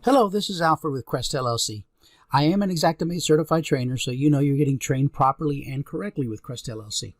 Hello, this is Alfred with Crest LLC. I am an Xactimate certified trainer, so you know you're getting trained properly and correctly with Crest LLC.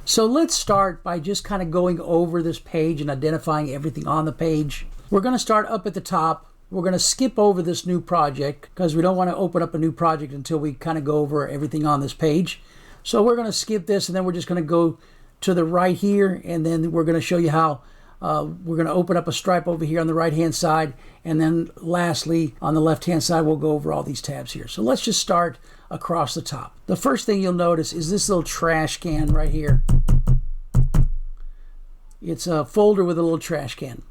So let's start by just kind of going over this page and identifying everything on the page. We're going to start up at the top. We're going to skip over this new project because we don't want to open up a new project until we kind of go over everything on this page. So we're going to skip this, and then we're just going to go to the right here, and then we're going to show you how we're going to open up a stripe over here on the right hand side, and then lastly on the left hand side we'll go over all these tabs here. So let's just start across the top. The first thing you'll notice is this little trash can right here. It's a folder with a little trash can.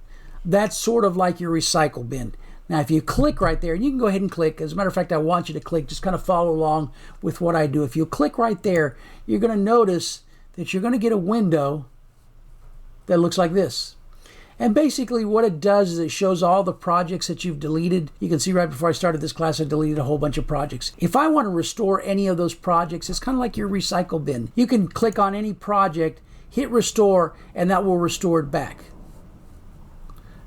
That's sort of like your recycle bin. Now if you click right there, and you can go ahead and click, as a matter of fact I want you to click, just kind of follow along with what I do. If you click right there, you're going to notice that you're going to get a window that looks like this. And basically what it does is it shows all the projects that you've deleted. You can see right before I started this class I deleted a whole bunch of projects. If I want to restore any of those projects, it's kind of like your recycle bin. You can click on any project, hit restore, and that will restore it back.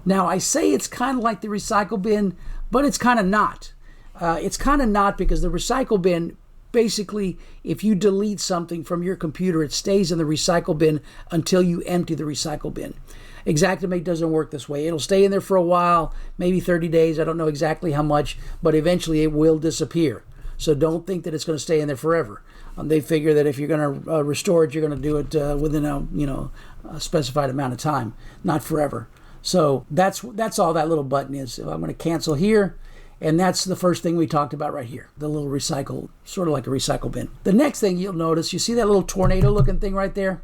Now I say it's kind of like the recycle bin, but it's kind of not. It's kind of not, because the recycle bin, basically, if you delete something from your computer, it stays in the recycle bin until you empty the recycle bin. Xactimate doesn't work this way. It'll stay in there for a while, maybe 30 days. I don't know exactly how much, but eventually it will disappear. So don't think that it's going to stay in there forever. They figure that if you're going to restore it, you're going to do it within a specified amount of time, not forever. So that's all that little button is. So I'm going to cancel here. And that's the first thing we talked about right here, the little recycle, sort of like a recycle bin. The next thing you'll notice, you see that little tornado looking thing right there?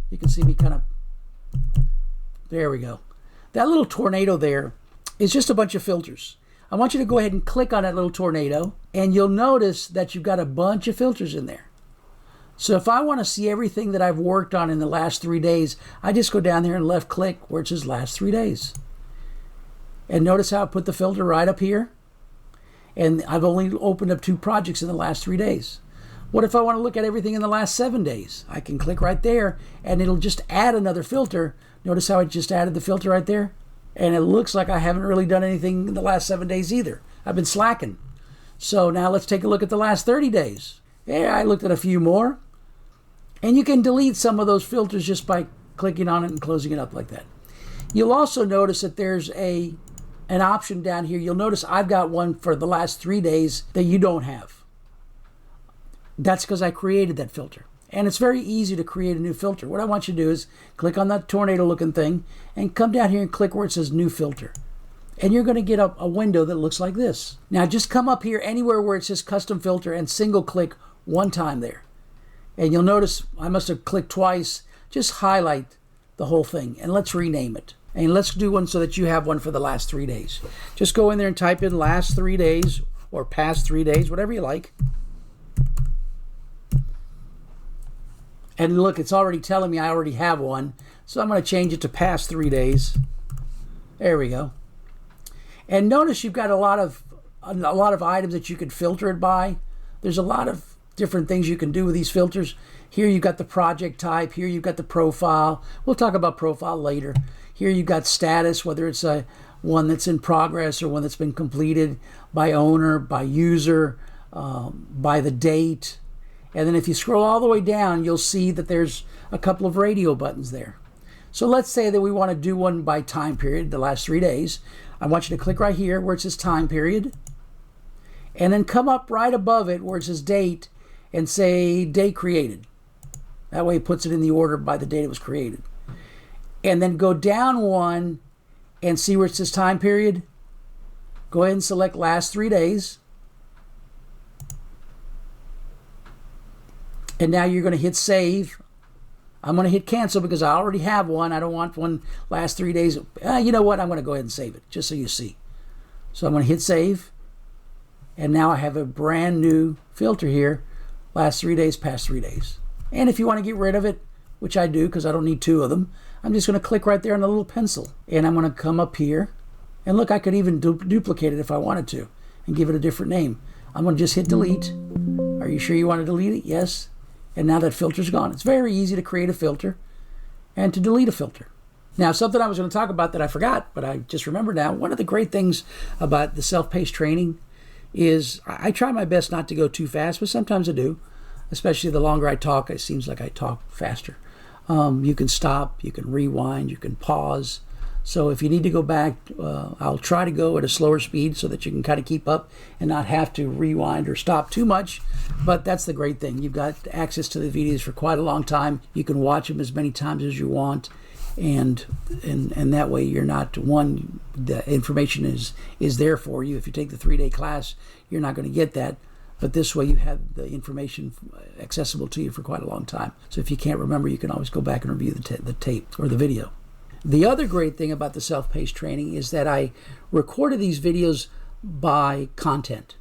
You can see me kind of, there we go. That little tornado there is just a bunch of filters. I want you to go ahead and click on that little tornado, and you'll notice that you've got a bunch of filters in there. So if I want to see everything that I've worked on in the last 3 days, I just go down there and left click where it says last 3 days. And notice how I put the filter right up here. And I've only opened up 2 projects in the last 3 days. What if I want to look at everything in the last 7 days? I can click right there and it'll just add another filter. Notice how it just added the filter right there? And it looks like I haven't really done anything in the last 7 days either. I've been slacking. So now let's take a look at the last 30 days. Yeah, I looked at a few more. And you can delete some of those filters just by clicking on it and closing it up like that. You'll also notice that there's an option down here. You'll notice I've got one for the last 3 days that you don't have. That's because I created that filter. And it's very easy to create a new filter. What I want you to do is click on that tornado looking thing and come down here and click where it says new filter. And you're going to get a window that looks like this. Now just come up here anywhere where it says custom filter and single click one time there. And you'll notice I must have clicked twice. Just highlight the whole thing and let's rename it. And let's do one so that you have one for the last 3 days. Just go in there and type in last 3 days or past 3 days, whatever you like. And look, it's already telling me I already have one. So I'm going to change it to past 3 days. There we go. And notice you've got a lot of items that you could filter it by. There's a lot of different things you can do with these filters. Here you've got the project type. Here you've got the profile. We'll talk about profile later. Here you've got status, whether it's one that's in progress or one that's been completed, by owner, by user, by the date. And then if you scroll all the way down, you'll see that there's a couple of radio buttons there. So let's say that we want to do one by time period, the last 3 days. I want you to click right here where it says time period. And then come up right above it where it says date and say date created. That way it puts it in the order by the date it was created. And then go down one and see where it says time period. Go ahead and select last 3 days. And now you're going to hit save. I'm going to hit cancel because I already have one. I don't want one last 3 days. You know what? I'm going to go ahead and save it just so you see. So I'm going to hit save. And now I have a brand new filter here. Last 3 days, past 3 days. And if you want to get rid of it, which I do because I don't need 2 of them, I'm just going to click right there on the little pencil. And I'm going to come up here. And look, I could even duplicate it if I wanted to and give it a different name. I'm going to just hit delete. Are you sure you want to delete it? Yes. And now that filter's gone. It's very easy to create a filter and to delete a filter. Now, something I was going to talk about that I forgot, but I just remember now, one of the great things about the self-paced training is I try my best not to go too fast, but sometimes I do. Especially the longer I talk, it seems like I talk faster. You can stop, you can rewind, you can pause. So if you need to go back, I'll try to go at a slower speed so that you can kind of keep up and not have to rewind or stop too much. But that's the great thing. You've got access to the videos for quite a long time. You can watch them as many times as you want. And that way you're not, the information is there for you. If you take the 3-day class, you're not going to get that. But this way you have the information accessible to you for quite a long time. So if you can't remember, you can always go back and review the tape or the video. The other great thing about the self-paced training is that I recorded these videos by content.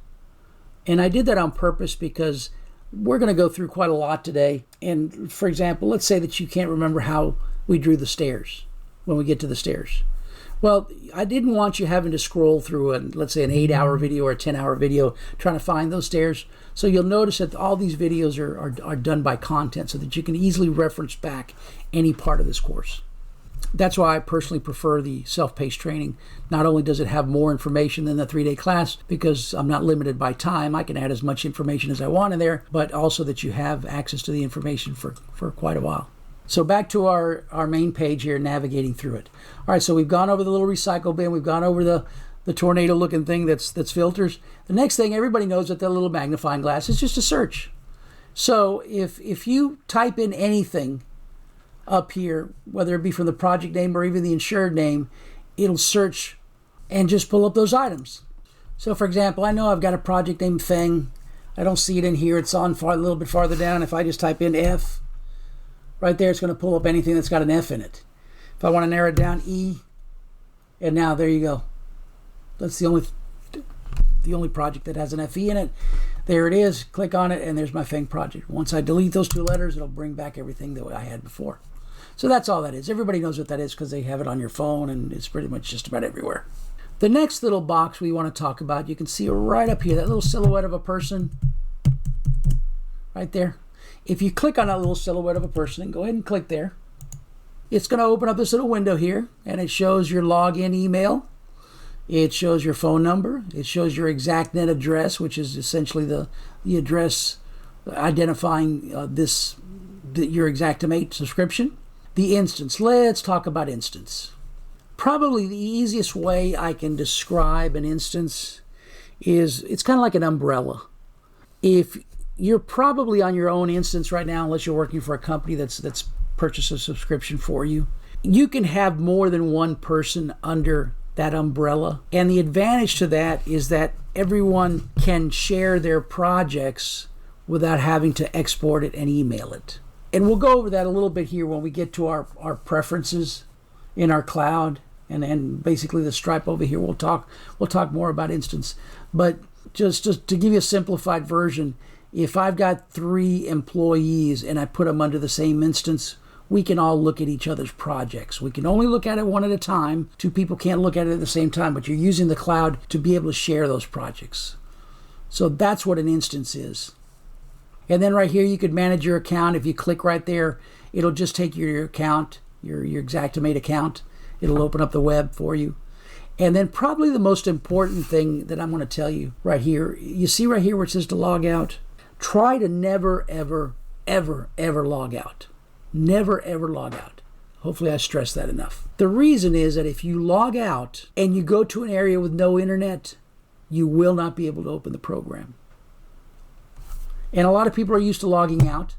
And I did that on purpose because we're going to go through quite a lot today. And for example, let's say that you can't remember how we drew the stairs when we get to the stairs. Well, I didn't want you having to scroll through, let's say, an 8-hour video or a 10-hour video trying to find those stairs. So you'll notice that all these videos are done by content so that you can easily reference back any part of this course. That's why I personally prefer the self-paced training. Not only does it have more information than the 3-day class, because I'm not limited by time, I can add as much information as I want in there, but also that you have access to the information for quite a while. So back to our main page here, navigating through it. All right, so we've gone over the little recycle bin. We've gone over the tornado-looking thing that's filters. The next thing, everybody knows that little magnifying glass is just a search. So if you type in anything up here, whether it be from the project name or even the insured name, it'll search and just pull up those items. So for example, I know I've got a project name thing. I don't see it in here. It's on a little bit farther down. If I just type in F, right there, it's going to pull up anything that's got an F in it. If I want to narrow it down, E, and now there you go. That's the only project that has an FE in it. There it is. Click on it, and there's my Feng project. Once I delete those 2 letters, it'll bring back everything that I had before. So that's all that is. Everybody knows what that is because they have it on your phone, and it's pretty much just about everywhere. The next little box we want to talk about, you can see right up here, that little silhouette of a person right there. If you click on that little silhouette of a person and go ahead and click there, it's going to open up this little window here, and it shows your login email. It shows your phone number. It shows your Xactimate address, which is essentially the address identifying your Xactimate subscription. The instance. Let's talk about instance. Probably the easiest way I can describe an instance is it's kind of like an umbrella. If you're probably on your own instance right now, unless you're working for a company that's purchased a subscription for you, you can have more than one person under that umbrella. And the advantage to that is that everyone can share their projects without having to export it and email it. And we'll go over that a little bit here when we get to our preferences in our cloud and basically the Stripe over here. We'll talk more about instance. But just to give you a simplified version, if I've got 3 employees and I put them under the same instance, we can all look at each other's projects. We can only look at it one at a time. 2 people can't look at it at the same time, but you're using the cloud to be able to share those projects. So that's what an instance is. And then right here, you could manage your account. If you click right there, it'll just take your account, your Xactimate account. It'll open up the web for you. And then probably the most important thing that I'm going to tell you right here, you see right here where it says to log out? Try to never, ever, ever, ever log out. Never, ever log out. Hopefully I stressed that enough. The reason is that if you log out and you go to an area with no internet, you will not be able to open the program. And a lot of people are used to logging out,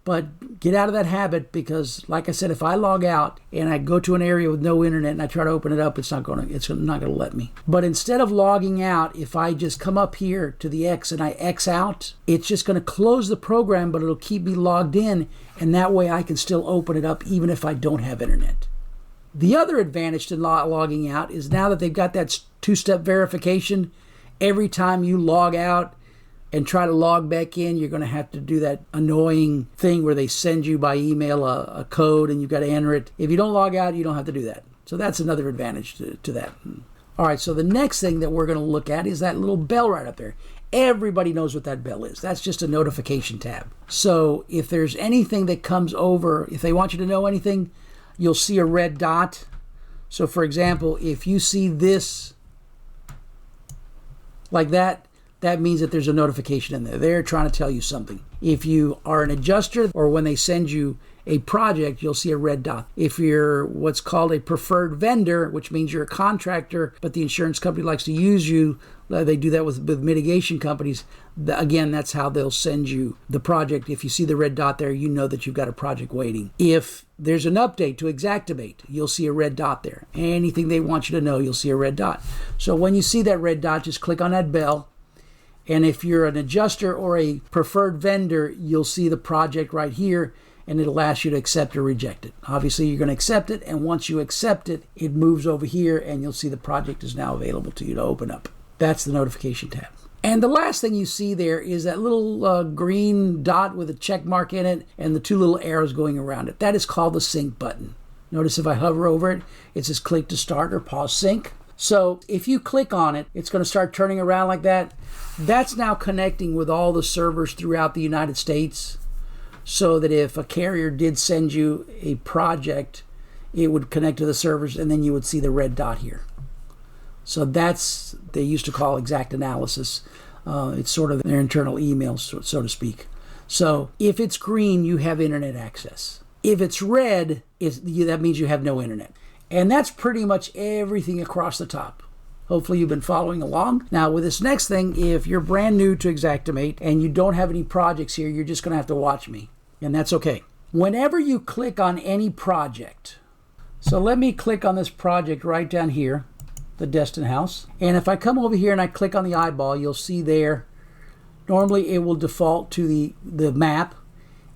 but get out of that habit because, like I said, if I log out and I go to an area with no internet and I try to open it up, it's not going to let me. But instead of logging out, if I just come up here to the X and I X out, it's just going to close the program, but it'll keep me logged in, and that way I can still open it up even if I don't have internet. The other advantage to logging out is now that they've got that 2-step verification, every time you log out and try to log back in, you're going to have to do that annoying thing where they send you by email a code and you've got to enter it. If you don't log out, you don't have to do that. So that's another advantage to that. All right, so the next thing that we're going to look at is that little bell right up there. Everybody knows what that bell is. That's just a notification tab. So if there's anything that comes over, if they want you to know anything, you'll see a red dot. So for example, if you see this like that, that means that there's a notification in there. They're trying to tell you something. If you are an adjuster, or when they send you a project, you'll see a red dot. If you're what's called a preferred vendor, which means you're a contractor, but the insurance company likes to use you, they do that with mitigation companies. Again, that's how they'll send you the project. If you see the red dot there, you know that you've got a project waiting. If there's an update to Xactimate, you'll see a red dot there. Anything they want you to know, you'll see a red dot. So when you see that red dot, just click on that bell. And if you're an adjuster or a preferred vendor, you'll see the project right here, and it'll ask you to accept or reject it. Obviously, you're going to accept it, and once you accept it, it moves over here, and you'll see the project is now available to you to open up. That's the notification tab. And the last thing you see there is that little green dot with a check mark in it and the two little arrows going around it. That is called the sync button. Notice if I hover over it, it says click to start or pause sync. So if you click on it, it's going to start turning around like that. That's now connecting with all the servers throughout the United States, so that if a carrier did send you a project, it would connect to the servers, and then you would see the red dot here. So that's, they used to call exact analysis. It's sort of their internal emails, so to speak. So if it's green, you have internet access. If it's red, that means you have no internet. And that's pretty much everything across the top. Hopefully you've been following along. Now with this next thing, if you're brand new to Xactimate and you don't have any projects here, you're just going to have to watch me. And that's okay. Whenever you click on any project, so let me click on this project right down here, the Destin House. And if I come over here and I click on the eyeball, you'll see there, normally it will default to the map.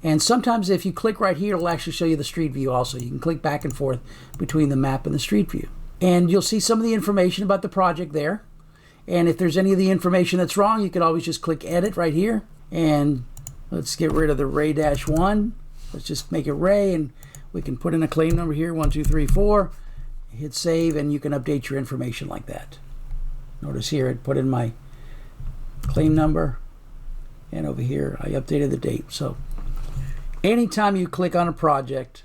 And sometimes if you click right here, it'll actually show you the street view also. You can click back and forth between the map and the street view. And you'll see some of the information about the project there. And if there's any of the information that's wrong, you can always just click edit right here. And let's get rid of the Ray-1. Let's just make it Ray, and we can put in a claim number here, 1234. Hit save, and you can update your information like that. Notice here, I put in my claim number, and over here, I updated the date. So anytime you click on a project,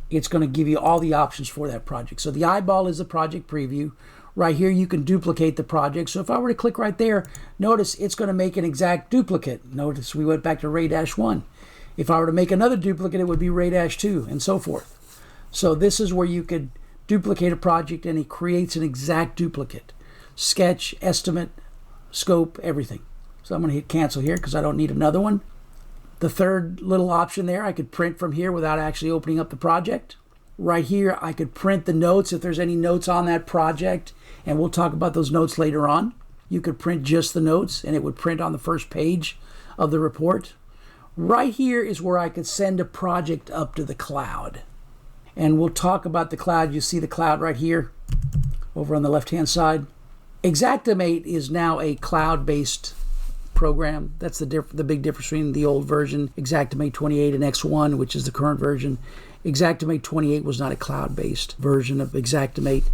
it's going to give you all the options for that project. So the eyeball is the project preview. Right here, you can duplicate the project. So if I were to click right there, notice it's going to make an exact duplicate. Notice we went back to Ray-1. If I were to make another duplicate, it would be Ray-2, and so forth. So this is where you could duplicate a project, and it creates an exact duplicate. Sketch, estimate, scope, everything. So I'm going to hit cancel here because I don't need another one. The third little option there, I could print from here without actually opening up the project. Right here, I could print the notes if there's any notes on that project, and we'll talk about those notes later on. You could print just the notes, and it would print on the first page of the report. Right here is where I could send a project up to the cloud. And we'll talk about the cloud. You see the cloud right here over on the left-hand side. Xactimate is now a cloud-based program. That's the big difference between the old version, Xactimate 28, and X1, which is the current version. Xactimate 28 was not a cloud-based version of Xactimate,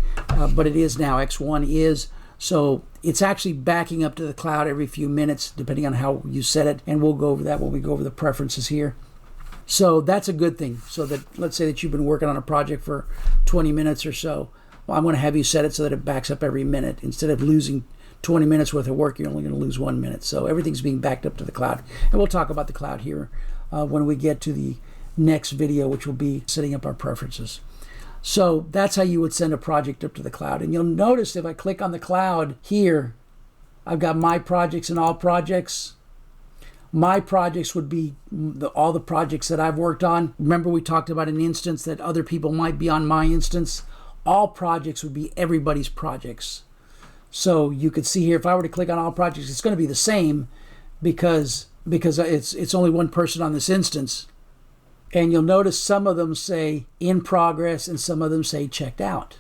but it is now. X1 is. So it's actually backing up to the cloud every few minutes, depending on how you set it. And we'll go over that when we go over the preferences here. So that's a good thing. So that, let's say that you've been working on a project for 20 minutes or so. Well, I'm going to have you set it so that it backs up every minute. Instead of losing 20 minutes worth of work, you're only going to lose 1 minute. So everything's being backed up to the cloud. And we'll talk about the cloud here when we get to the next video, which will be setting up our preferences. So that's how you would send a project up to the cloud. And you'll notice if I click on the cloud here, I've got my projects and all projects. My projects would be all the projects that I've worked on. Remember we talked about an instance that other people might be on my instance. All projects would be everybody's projects. So you could see here, if I were to click on all projects, it's going to be the same because it's only one person on this instance. And you'll notice some of them say in progress and some of them say checked out.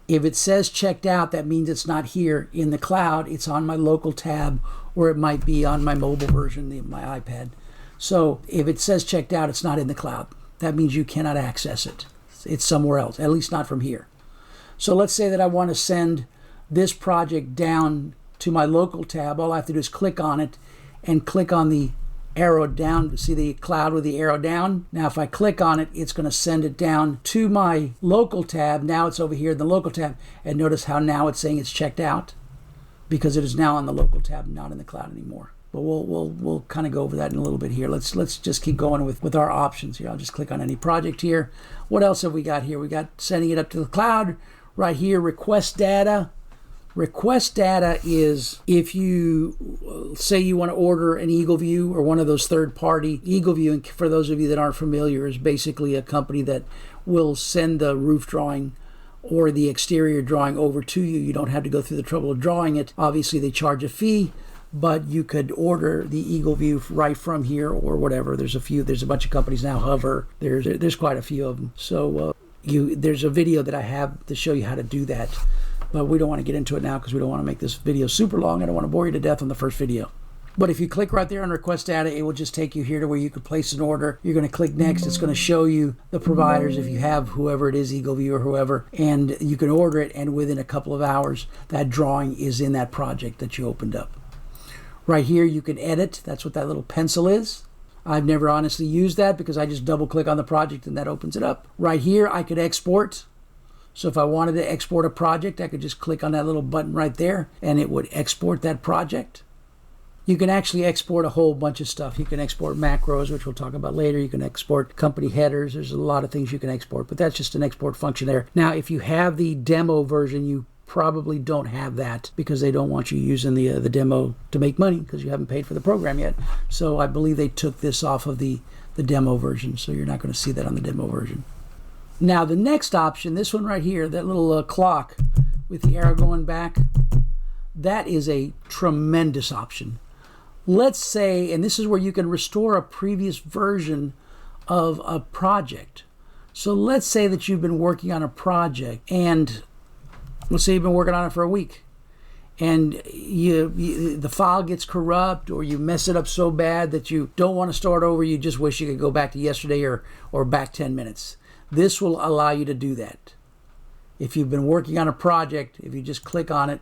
If it says checked out, that means it's not here in the cloud. It's on my local tab, or it might be on my mobile version, my iPad. So if it says checked out, it's not in the cloud. That means you cannot access it. It's somewhere else, at least not from here. So let's say that I want to send this project down to my local tab. All I have to do is click on it and click on the arrow down. See the cloud with the arrow down? Now if I click on it, it's going to send it down to my local tab. Now it's over here in the local tab, and notice how now it's saying it's checked out, because it is now on the local tab, not in the cloud anymore. But we'll kind of go over that in a little bit here. Let's just keep going with our options here. I'll just click on any project here. What else have we got here? We got sending it up to the cloud. Right here, request data. Request data is if you say you want to order an Eagle View or one of those third-party Eagle View, and for those of you that aren't familiar, is basically a company that will send the roof drawing or the exterior drawing over to you. You don't have to go through the trouble of drawing it. Obviously, they charge a fee, but you could order the Eagle View right from here or whatever. There's a bunch of companies now. Hover, there's quite a few of them. So there's a video that I have to show you how to do that. But we don't want to get into it now because we don't want to make this video super long. I don't want to bore you to death on the first video. But if you click right there on request data, it will just take you here to where you can place an order. You're going to click next. It's going to show you the providers if you have whoever it is, EagleView or whoever, and you can order it, and within a couple of hours, that drawing is in that project that you opened up. Right here, you can edit. That's what that little pencil is. I've never honestly used that because I just double click on the project and that opens it up. Right here, I could export. So if I wanted to export a project, I could just click on that little button right there and it would export that project. You can actually export a whole bunch of stuff. You can export macros, which we'll talk about later. You can export company headers. There's a lot of things you can export, but that's just an export function there. Now, if you have the demo version, you probably don't have that because they don't want you using the demo to make money because you haven't paid for the program yet. So I believe they took this off of the demo version, so you're not going to see that on the demo version. Now the next option, this one right here, that little clock with the arrow going back, that is a tremendous option. Let's say, and this is where you can restore a previous version of a project. So let's say that you've been working on a project, and let's say you've been working on it for a week, and the file gets corrupt, or you mess it up so bad that you don't want to start over. You just wish you could go back to yesterday or back 10 minutes. This will allow you to do that. If you've been working on a project, if you just click on it,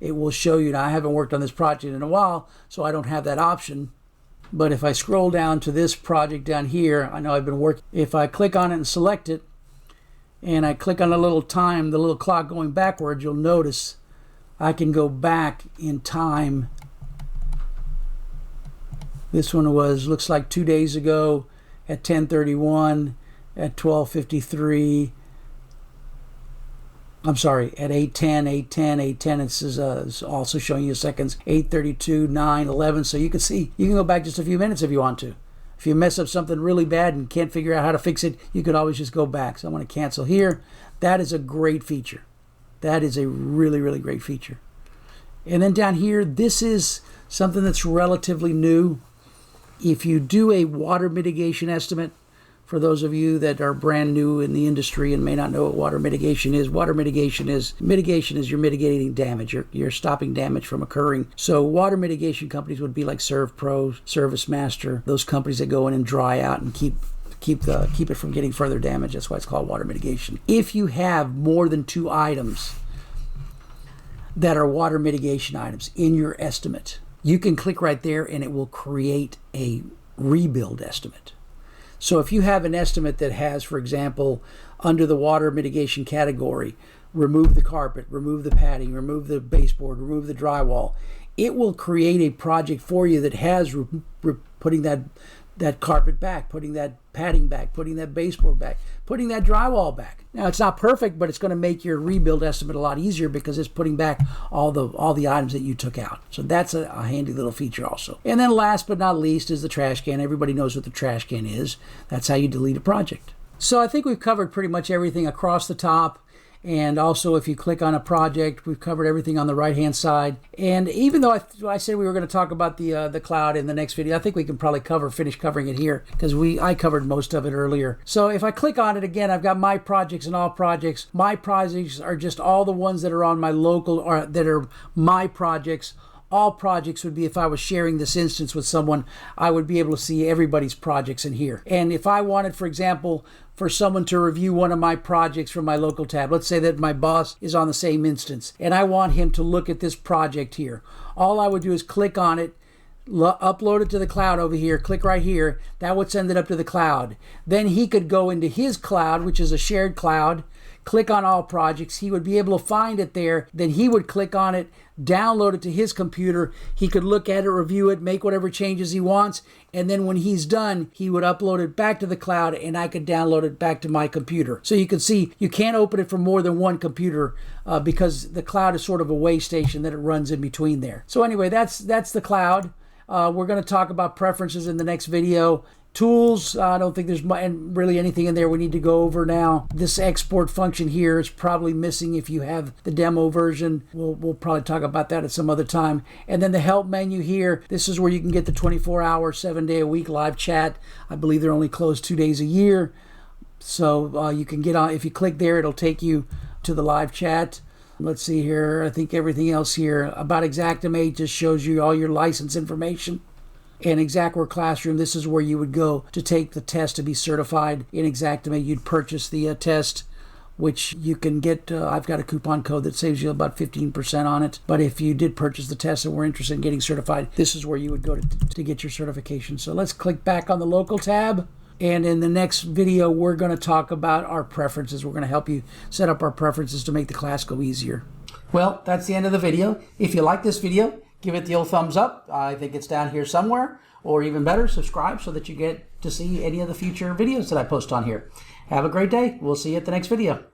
it will show you. Now, I haven't worked on this project in a while, so I don't have that option. But if I scroll down to this project down here, I know I've been working. If I click on it and select it, and I click on the little time, the little clock going backwards, you'll notice I can go back in time. This one looks like 2 days ago at 10:31. At 12:53, I'm sorry, at 8:10, 8:10. It's also showing you seconds, 8:32, 9, 11. So you can see, you can go back just a few minutes if you want to. If you mess up something really bad and can't figure out how to fix it, you could always just go back. So I'm going to cancel here. That is a great feature. That is a really, really great feature. And then down here, this is something that's relatively new. If you do a water mitigation estimate, for those of you that are brand new in the industry and may not know what water mitigation is you're mitigating damage. You're stopping damage from occurring. So water mitigation companies would be like ServPro, ServiceMaster, those companies that go in and dry out and keep it from getting further damage. That's why it's called water mitigation. If you have more than 2 items that are water mitigation items in your estimate, you can click right there and it will create a rebuild estimate. So if you have an estimate that has, for example, under the water mitigation category, remove the carpet, remove the padding, remove the baseboard, remove the drywall, it will create a project for you that has putting that carpet back, putting that padding back, putting that baseboard back, putting that drywall back. Now, it's not perfect, but it's going to make your rebuild estimate a lot easier because it's putting back all the items that you took out. So that's a handy little feature also. And then last but not least is the trash can. Everybody knows what the trash can is. That's how you delete a project. So I think we've covered pretty much everything across the top. And also, if you click on a project, we've covered everything on the right-hand side. And even though I said we were going to talk about the cloud in the next video, I think we can probably finish covering it here because I covered most of it earlier. So if I click on it again, I've got my projects and all projects. My projects are just all the ones that are on my local or that are my projects. All projects would be, if I was sharing this instance with someone, I would be able to see everybody's projects in here. And if I wanted, for example, for someone to review one of my projects from my local tab, let's say that my boss is on the same instance, and I want him to look at this project here. All I would do is click on it, upload it to the cloud over here, click right here, that would send it up to the cloud. Then he could go into his cloud, which is a shared cloud, click on all projects. He would be able to find it there. Then he would click on it, download it to his computer. He could look at it, review it, make whatever changes he wants. And then when he's done, he would upload it back to the cloud and I could download it back to my computer. So you can see you can't open it from more than one computer because the cloud is sort of a way station that it runs in between there. So anyway, that's the cloud. We're going to talk about preferences in the next video. Tools, I don't think there's really anything in there we need to go over now. This export function here is probably missing if you have the demo version. We'll probably talk about that at some other time. And then the help menu here, this is where you can get the 24-hour, 7-day-a-week live chat. I believe they're only closed 2 days a year. So you can get on, if you click there, it'll take you to the live chat. Let's see here. I think everything else here about Xactimate just shows you all your license information. And Xactwork Classroom, this is where you would go to take the test to be certified in Xactimate. You'd purchase the test, which you can get. I've got a coupon code that saves you about 15% on it. But if you did purchase the test and were interested in getting certified, this is where you would go to get your certification. So let's click back on the local tab. And in the next video, we're going to talk about our preferences. We're going to help you set up our preferences to make the class go easier. Well, that's the end of the video. If you like this video, give it the old thumbs up. I think it's down here somewhere. Or even better, subscribe so that you get to see any of the future videos that I post on here. Have a great day. We'll see you at the next video.